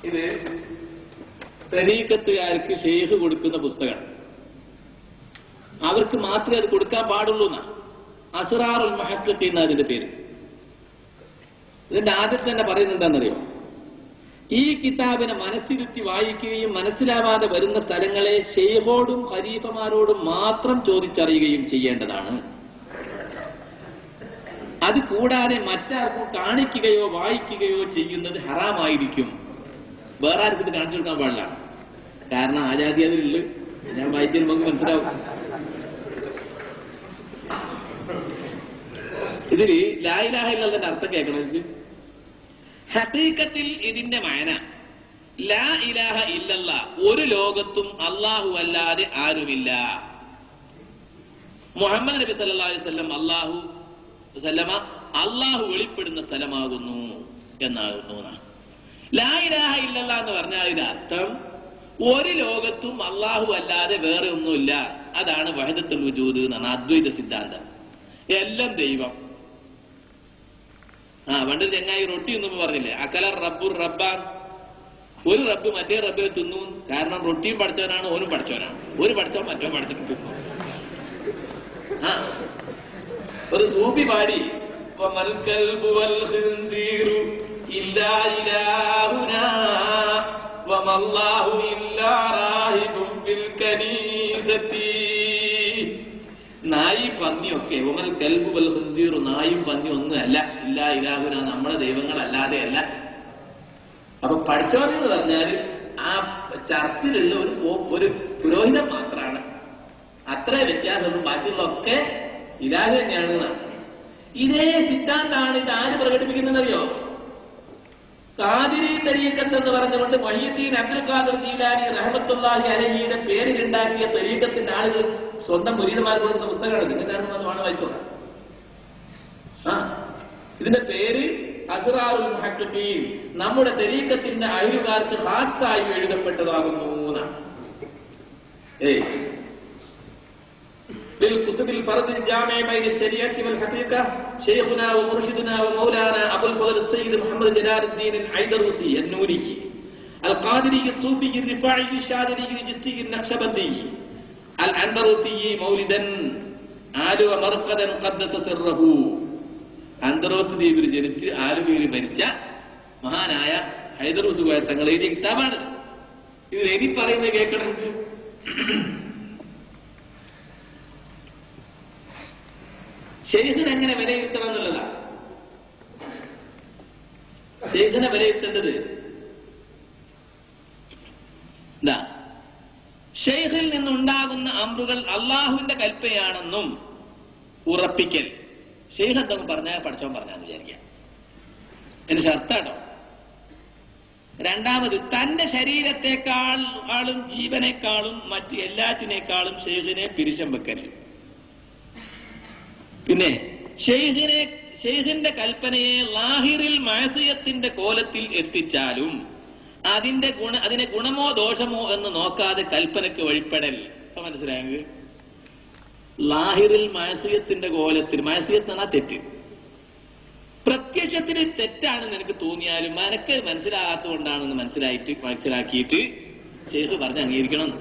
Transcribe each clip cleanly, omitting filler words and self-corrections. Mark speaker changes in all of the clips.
Speaker 1: ഇത് തരീഖത്തുകാർക്ക് ഷെയ്ഖ് കൊടുക്കുന്ന പുസ്തകമാണ്. അവർക്ക് മാത്രമേ അത് കൊടുക്കാൻ പാടുള്ളൂ എന്നാ. അസ്റാറുൽ മുഹഖഖീൻ എന്ന അതിന്റെ പേര്. ഇതിന്റെ ആദ്യത്തെ തന്നെ പറയുന്നത് എന്താണെന്നറിയോ? ഈ കിതാബിനെ മനസ്സിരുത്തി വായിക്കുകയും മനസ്സിലാവാതെ വരുന്ന സ്ഥലങ്ങളെ ഷെയ്ഖോടും ഖലീഫമാരോടും മാത്രം ചോദിച്ചറിയുകയും ചെയ്യേണ്ടതാണ്. അത് കൂടാതെ മറ്റാർക്കും കാണിക്കുകയോ വായിക്കുകയോ ചെയ്യുന്നത് ഹറാമായിരിക്കും. വേറെ ആർക്കും ഇത് കാണിച്ചു കൊടുക്കാൻ പാടില്ല. കാരണം ആ ജാതി അതിലുള്ളു. ഞാൻ വായിച്ചാൽ നമുക്ക് മനസ്സിലാവും. ഇതില് ലാ ഇലാഹ ഇല്ലല്ലാഹ് അർത്ഥം കേൾക്കണം. ഇത് ഹഖീഖത്തിൽ ഇതിന്റെ മഅന ലാ ഇലാഹ ഇല്ലല്ലാഹ്, ഒരു ലോകത്തും അല്ലാഹു അല്ലാതെ ആരുമില്ല. മുഹമ്മദ് നബി സല്ലല്ലാഹു അലൈഹി വസല്ലം അല്ലാഹു വെളിപ്പെടുന്ന സ്ഥലമാകുന്നു എന്നാകുന്നു. ലാ ഇലാഹ ഇല്ലല്ലാഹ് എന്ന് പറഞ്ഞാൽ ഇതിന്റെ അർത്ഥം ഒരു ലോകത്തും അല്ലാഹു അല്ലാതെ വേറെ ഒന്നുമില്ല. അതാണ് വഹദത്തുൽ വജൂദ് എന്നാണ് അദ്വൈത സിദ്ധാന്തം. എല്ലാം ദൈവം. പണ്ട് ചെങ്ങായി റൊട്ടി ഒന്നും പറഞ്ഞില്ലേ, അക്കല റബ്ബുർ റബ്ബാൻ, ഒരു റബ്ബ് മറ്റേ റബ്ബിനെ തിന്നു. കാരണം റൊട്ടിയും പഠിച്ചവനാണ്, ഓനും പഠിച്ചവനാണ്. ഒരു പഠിച്ചവൻ മറ്റോ പഠിച്ചിട്ട് തിന്നു. ഒരു സൂഫി പാടി നായി പന്നിയൊക്കെ ഉമൽ കൽബു വൽ ഖിൻസീർ, നായും പന്നി ഒന്നും അല്ല, ഇല്ലാ ഇലാഹുന, നമ്മുടെ ദൈവങ്ങളല്ലാതെ അല്ല. അപ്പൊ പഠിച്ചോൻ എന്ന് പറഞ്ഞാൽ ആ ചർച്ചിലുള്ള ഒരു പുരോഹിതൻ മാത്രമാണ്. അത്രേ വ്യത്യാസമുള്ളൂ. ബാക്കിയുള്ളതൊക്കെ ഇലാഹു തന്നെയാണ്. ഇതേ സിദ്ധാന്താണ് ഇത് ആര് പ്രകടിപ്പിക്കുന്നതെന്നറിയോ? ഖാദിരി തരീഖത്ത് എന്ന് പറഞ്ഞുകൊണ്ട് മുഹ്യിദ്ദീൻ അബ്ദുൽ ഖാദിർ ജീലാനി റഹ്മത്തുള്ളാഹി അലൈഹിയുടെ പേരിലുണ്ടാക്കിയ തരീഖത്തിന്റെ ആളുകൾ സ്വന്തം മുരീദന്മാർ കൊടുക്കുന്ന പുസ്തകമാണ്. നിങ്ങൾക്കാണ് വായിച്ചോളാം. ഇതിന്റെ പേര് അസ്റാറുൽ മുഹഖഖീൻ, നമ്മുടെ തരീഖത്തിന്റെ അയലുകാർക്ക് ഖാസായി എഴുതപ്പെട്ടതാകുന്നു എന്നാണ്. بالكتب الفرد الجامع بين الشريعة والحقيقة شيخنا ومرشدنا ومولانا أبو الفضل السيد محمد جلال الدين العيدروسي النوري القادري الصوفي الرفاعي الشاذلي الجستي النقشبندي الأندروطي مولدا آل ومرقدا قدس سره. അന്തറോത്ത് ദ്വീപിൽ ജനിച്ച് ആലുവയിൽ മരിച്ച മഹാനായ ഹൈദറൂസ് കോയ തങ്ങൾ എഴുതിയ കിതാബാണ്. ഇത് എഴുതി പറയുന്നത് കേൾക്കണമെങ്കിൽ ശൈഖിനെ എങ്ങനെ വിലയിരുത്തണം എന്നുള്ളതാണ്. ശൈഖിനെ വിലയിരുത്തേണ്ടത് എന്താ? ശൈഖിൽ നിന്നുണ്ടാകുന്ന അമ്രുകൾ അള്ളാഹുവിന്റെ കൽപ്പനയാണെന്നും ഉറപ്പിക്കൽ. ശൈഖ് എന്തെങ്കിലും പറഞ്ഞാൽ പഠിച്ചോൻ പറഞ്ഞാന്ന് വിചാരിക്കാം, എന്റെ ഷർത്താട്ടോ. രണ്ടാമത്, തന്റെ ശരീരത്തെക്കാളും ജീവനേക്കാളും മറ്റ് എല്ലാറ്റിനേക്കാളും ശൈഖിനെ പിരിശം വെക്കൽ. പിന്നെ ഷെയ്ഖിന്റെ കൽപ്പനയെ ലാഹിറിൽ മഅസിയത്തിന്റെ കോലത്തിൽ എത്തിച്ചാലും അതിനെ ഗുണമോ ദോഷമോ എന്ന് നോക്കാതെ കൽപ്പനയ്ക്ക് വഴിപ്പെടൽ. മനസ്സിലായെങ്കിൽ ലാഹിറിൽ മഅസിയത്തിന്റെ കോലത്തിൽ, മഅസിയത്ത് എന്നാ തെറ്റ്, പ്രത്യക്ഷത്തിന് തെറ്റാണെന്ന് എനിക്ക് തോന്നിയാലും മനക്ക് മനസ്സിലാകാത്തതുകൊണ്ടാണെന്ന് മനസ്സിലാക്കിയിട്ട് ഷെയ്ഖ് പറഞ്ഞ് അംഗീകരിക്കണം.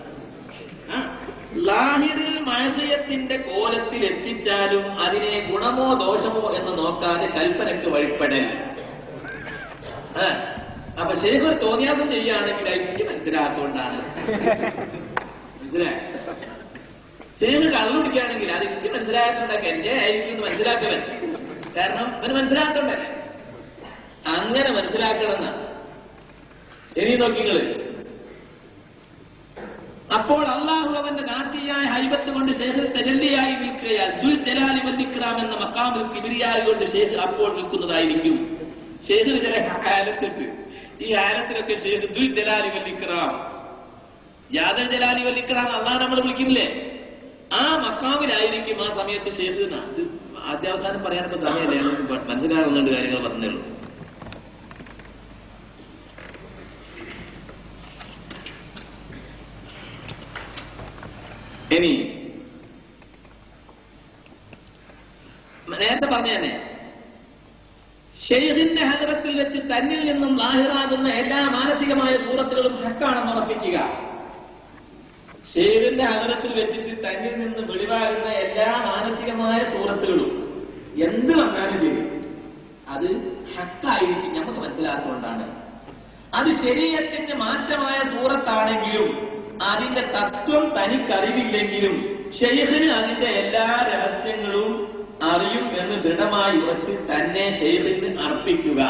Speaker 1: ലാഹിറിൽ മഅസിയത്തിന്റെ കോലത്തിൽ എത്തിച്ചാലും അതിനെ ഗുണമോ ദോഷമോ എന്ന് നോക്കാതെ കൽപ്പനയ്ക്ക് വഴിപ്പെടൽ. അപ്പൊ ശരിക്കും ഒരു തോന്നിയാസം ചെയ്യുകയാണെങ്കിൽ എനിക്ക് മനസ്സിലാക്കൊണ്ടാണ്. മനസ്സിലായ ശരിക്കും കള്ളുപിടിക്കുകയാണെങ്കിൽ അത് എനിക്ക് മനസ്സിലാക്കുണ്ടാക്കി എന്റെ ആയിരിക്കും എന്ന് മനസ്സിലാക്കവൻ. കാരണം അവന് മനസ്സിലാക്കണ്ടല്ലേ, അങ്ങനെ മനസ്സിലാക്കണം എന്നാണ്. ഇനി നോക്കിങ്ങള്, അപ്പോൾ അള്ളാഹു അവന്റെ നാട്ടിയായ ഹൈബത്ത് കൊണ്ട് ഷേഖ് തജല്ലിയായി നിൽക്കുകയാൽ ദുൽ ജലാലി വൽ ഇക്റാം എന്ന മഖാമിൽ കിബ്രിയായി കൊണ്ട് ഷേഖ് അപ്പോൾ നിൽക്കുന്നതായിരിക്കും. ഷേഖിന് ചില ഹാലത്തുണ്ട്. ഈ ഹാലത്തിലൊക്കെ ഷേഖ് ദുൽ ജലാലി വൽ ഇക്റാം, യാദൽ ജലാലി വൽ ഇക്റാം അള്ളാഹ് നമ്മൾ വിളിക്കുന്നില്ലേ, ആ മഖാമിലായിരിക്കും ആ സമയത്ത് ഷേഖ്. ആദ്യാവസാനം പറയാനിപ്പോ സമയമല്ലേ, ഞങ്ങൾക്ക് മനസ്സിലാകുന്നുണ്ട് കാര്യങ്ങൾ പറഞ്ഞേ ഉള്ളൂ. ഇനി നേരത്തെ പറഞ്ഞ തന്നെ ഷെയ്ഖിന്റെ ഹദറത്തിൽ വെച്ച് തന്നിൽ നിന്നും ലാഹിറാകുന്ന എല്ലാ മാനസികമായ സൂറത്തുകളും ഹക്കാണെന്ന് ഉറപ്പിക്കുക. ഷെയ്ഖിന്റെ ഹദറത്തിൽ വെച്ചിട്ട് തന്നിൽ നിന്ന് വെളിവാകുന്ന എല്ലാ മാനസികമായ സൂറത്തുകളും എന്ത് വന്നാലും ശരി അത് ഹക്കായിരിക്കും. നമുക്ക് മനസ്സിലാക്കുകൊണ്ടാണ്. അത് ശരീഅത്തിന്റെ മാറ്റമായ സൂറത്താണെങ്കിലും അതിന്റെ തത്വം തനിക്കറിവില്ലെങ്കിലും ഷെയ്ഖിന് അതിന്റെ എല്ലാ രഹസ്യങ്ങളും അറിയും എന്ന് ദൃഢമായി ഉറച്ച് തന്നെ ഷെയ്ഖിന് അർപ്പിക്കുക.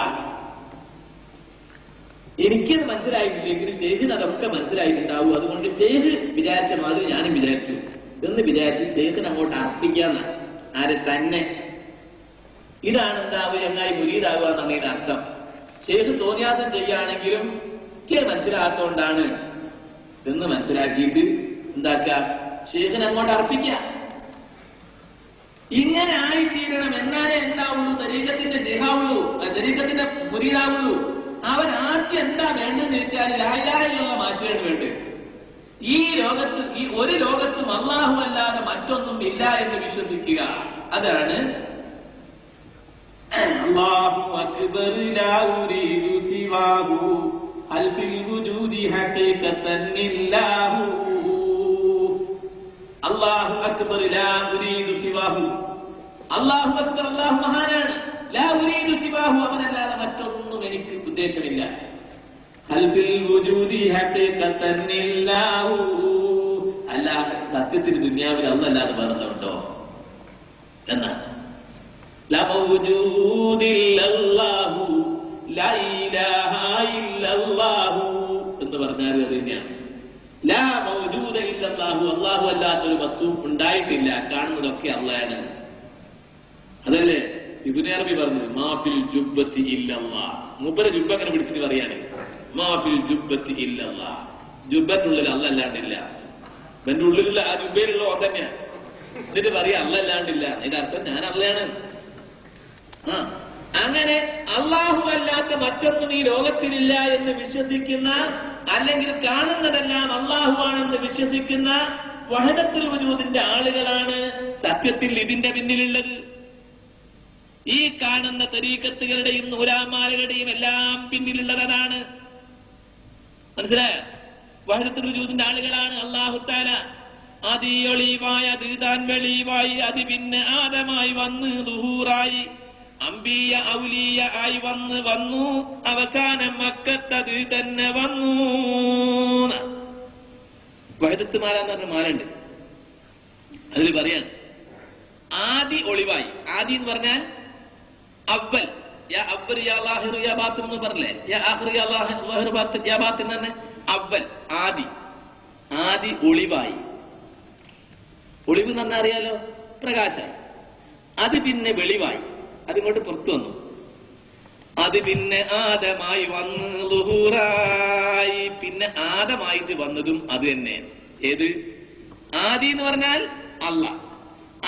Speaker 1: എനിക്കത് മനസ്സിലായിട്ടില്ലെങ്കിൽ ഷെയ്ഖിന് അതൊക്കെ മനസ്സിലായിട്ടുണ്ടാവും. അതുകൊണ്ട് ഷെയ്ഖ് വിചാരിച്ച മാതിരി ഞാനും വിചാരിച്ചു എന്ന് വിചാരിച്ച് ഷെയ്ഖിന് അങ്ങോട്ട് അർപ്പിക്കാന്ന ആരെ തന്നെ. ഇതാണ് എന്താവുക ചങ്ങായി മുരീദാകുക എന്നതിന്റെ അർത്ഥം. ഷെയ്ഖ് തോന്നിയാസം ചെയ്യുകയാണെങ്കിലും എനിക്ക് മനസ്സിലാക്കാത്തതുകൊണ്ടാണ് എന്ന് മനസ്സിലാക്കിയിട്ട് എന്താക്കുക, ഷെയ്ഖിന് അങ്ങോട്ട് അർപ്പിക്കുക. ഇങ്ങനെ ആയിത്തീരണം. എന്നാലേ എന്താവുള്ളൂ, തരീഖത്തിന്റെ ഷെയ്ഖാവുള്ളൂ, തരീഖത്തിന്റെ മുരീദാവുള്ളൂ. അവൻ ആദ്യം എന്താ വേണ്ടെന്ന് വെച്ചാൽ ലാ ഇലാഹ ഇല്ലല്ലാഹ് മാറ്റുകയാണ് വേണ്ടത്. ഈ ലോകത്ത്, ഈ ഒരു ലോകത്തും അല്ലാഹു അല്ലാതെ മറ്റൊന്നും ഇല്ല എന്ന് വിശ്വസിക്കുക. അതാണ് അല്ലാഹു അക്ബർ ലാ ഉരീദു സിവാഹു ഹൽ ഫിൽ വുജൂദി ഹഖീഖതൻ ഇല്ലാഹു. അല്ലാഹു അക്ബർ ലാ ഉരീദു സിവാഹു. അല്ലാഹു അക്ബർ, അല്ലാഹു മഹാനാണ്. ലാ ഉരീദു സിവാഹു, അവനല്ലാതെ മറ്റൊന്നും എനിക്ക് ഉദ്ദേശമില്ല. ഹൽ ഫിൽ വുജൂദി ഹഖീഖതൻ ഇല്ലാഹു. അല്ല, സത്യത്തിന് ദുനിയാവിൽ അല്ലാഹു വേറെന്തോ എന്നാണ്. ലാ മൗജൂദില്ലല്ലാഹു ലാ ഇലാഹ ഇല്ലല്ലാഹു എന്ന് പറഞ്ഞാൽ അത് തന്നെയാണ്. ലാ മൗജൂദ ഇല്ലല്ലാഹു, അല്ലാഹു അല്ലാത്തൊരു വസ്തു ഉണ്ടായിട്ടില്ല. കാണുന്നതൊക്കെ അല്ലാഹയാണ്. അതല്ലേ ഇബ്നു അറബി പറഞ്ഞത് മാഫിൽ ജുബ്ബത്തി ഇല്ലല്ലാഹ്. മൂപ്പരെ ജുബ്ബ അങ്ങനെ പിടിച്ചിട്ട് പറയാണ് മാഫിൽ ജുബ്ബത്തി ഇല്ലല്ലാഹ്. ജുബ്ബത്തിനുള്ളിൽ അല്ലാഹ് അല്ലാണ്ടില്ല. എന്റെ ഉള്ളിലുള്ള ആ ജുബ്ബയിലുള്ള ഓ തന്നെയാണ്. എന്നിട്ട് പറയാ അല്ലാഹ് അല്ലാണ്ടില്ല. അതിന്റെ അർത്ഥം ഞാൻ അല്ലാഹയാണ്. അങ്ങനെ അല്ലാഹു അല്ലാത്ത മറ്റൊന്നും ഈ ലോകത്തിലില്ല എന്ന് വിശ്വസിക്കുന്ന, അല്ലെങ്കിൽ കാണുന്നതെല്ലാം അല്ലാഹു ആണെന്ന് വിശ്വസിക്കുന്ന വഹദത്തുൽ വജൂദിന്റെ ആളുകളാണ് സത്യത്തിൽ ഇതിന്റെ പിന്നിലുള്ളത്. ഈ കാണുന്ന തരീഖത്തുകളുടെയും നൂലാമാലകളുടെയും എല്ലാം പിന്നിലുള്ളത് അതാണ്. മനസ്സിലായോ? വഹദത്തുൽ വജൂദിന്റെ ആളുകളാണ്. അല്ലാഹു തആല അതിയൊളിവായി, അത് താൻ വെളിവായി, അത് പിന്നെ ആദമായി വന്ന് ദുഹൂറായി, അംബിയ ഔലിയ ആയി വന്നു അവസാനം മക്കത്തത് തന്നെ വന്നു. വഹദത്ത് മാല എന്ന് പറഞ്ഞ മാലുണ്ട്. അതിൽ പറയാണ് ആദി ഒളിവായി. ആദി എന്ന് പറഞ്ഞാൽ അവൽ, യാ അവൽ യാ ലാഹിർ യാ ബാത്തിൻ എന്ന് പറഞ്ഞില്ലേ, യാ ആഖിർ യാ ലാഹിർ ബാത്തിൻ യാ ബാത്തിൻ എന്ന് പറഞ്ഞ അവൽ ആദി. ആദി ഒളിവായി. ഒളിവ് എന്ന് പറഞ്ഞാൽ അറിയാലോ, പ്രകാശായി. അത് പിന്നെ വെളിവായി, അതിങ്ങോട്ട് പുറത്തു വന്നു. അത് പിന്നെ ആദമായി വന്ന് ളുഹൂറായി. പിന്നെ ആദമായിട്ട് വന്നതും അത് തന്നെ. ഏത്? ആദി എന്ന് പറഞ്ഞാൽ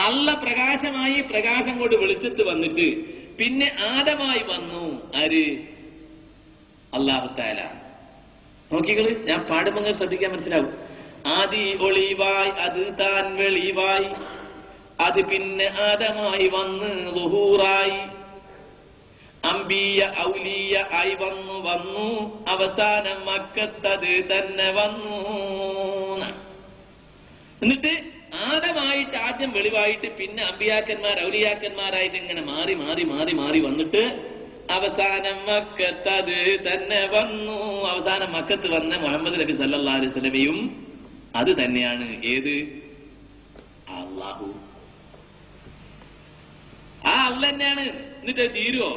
Speaker 1: അല്ല പ്രകാശമായി, പ്രകാശം കൊണ്ട് വെളിച്ചത്ത് വന്നിട്ട് പിന്നെ ആദമായി വന്നു. ആര്? അല്ലാഹു തആല. നോക്കികള്, ഞാൻ പാടുമ്പോൾ ശ്രദ്ധിക്കാൻ മനസ്സിലാവും. ആദി ഒളിവായി, അത് താൻ വെളിവായി, അത് പിന്നെ ആദമായി വന്ന് ളുഹൂറായി, അംബിയ ഔലിയ ആയി വന്നു അവസാനം മക്കത്തത് തന്നെ വന്നു. എന്നിട്ട് ആദമായിട്ട് ആദ്യം വെളിവായിട്ട് പിന്നെ അമ്പിയാക്കന്മാർ ഔലിയാക്കന്മാരായിട്ട് ഇങ്ങനെ മാറി മാറി മാറി മാറി വന്നിട്ട് അവസാനം മക്കത്തത് തന്നെ വന്നു. അവസാനം മക്കത്ത് വന്ന മുഹമ്മദ് നബി സല്ലല്ലാഹു അലൈഹി വസല്ലമയും അത് തന്നെയാണ്. ഏത്? അല്ലാഹു. ആ അല്ല തന്നെയാണ്. എന്നിട്ട് തീരുവോ?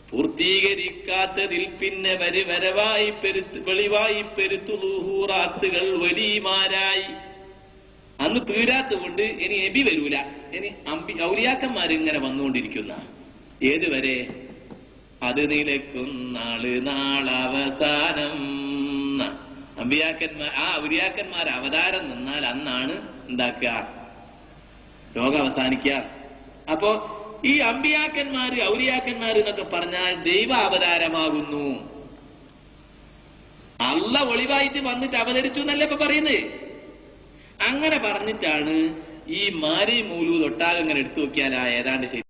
Speaker 1: പൂർത്തീകരിക്കാത്തതിൽ പിന്നെ വരവായി വെളിവായി പെരുത്തു ളുഹൂറാത്തുകൾ വലിയമാരായി. അന്ന് തീരാത്തുകൊണ്ട് ഇനി നബി വരൂല. ഇനി ഔലിയാക്കന്മാർ ഇങ്ങനെ വന്നുകൊണ്ടിരിക്കുന്ന ഏതുവരെ? അത് നിലക്കുന്നാള് നാളവസാനം. അമ്പിയാക്കന്മാർ, ആ ഔലിയാക്കന്മാർ അവതാരം നിന്നാൽ അന്നാണ് എന്താക്കുക? ലോകം അവസാനിക്കുക. അപ്പോ ഈ അമ്പിയാക്കന്മാര് ഔലിയാക്കന്മാര് എന്നൊക്കെ പറഞ്ഞാൽ ദൈവ അവതാരമാകുന്നു. അല്ല ഒളിവായിട്ട് വന്നിട്ട് അവതരിച്ചു എന്നല്ലേ ഇപ്പൊ പറയുന്നത്. അങ്ങനെ പറഞ്ഞിട്ടാണ് ഈ മാരി മൂലൂദ് ഒട്ടാകെ ഇങ്ങനെ എടുത്തു നോക്കിയാൽ ഏതാണ്ട് ശരി.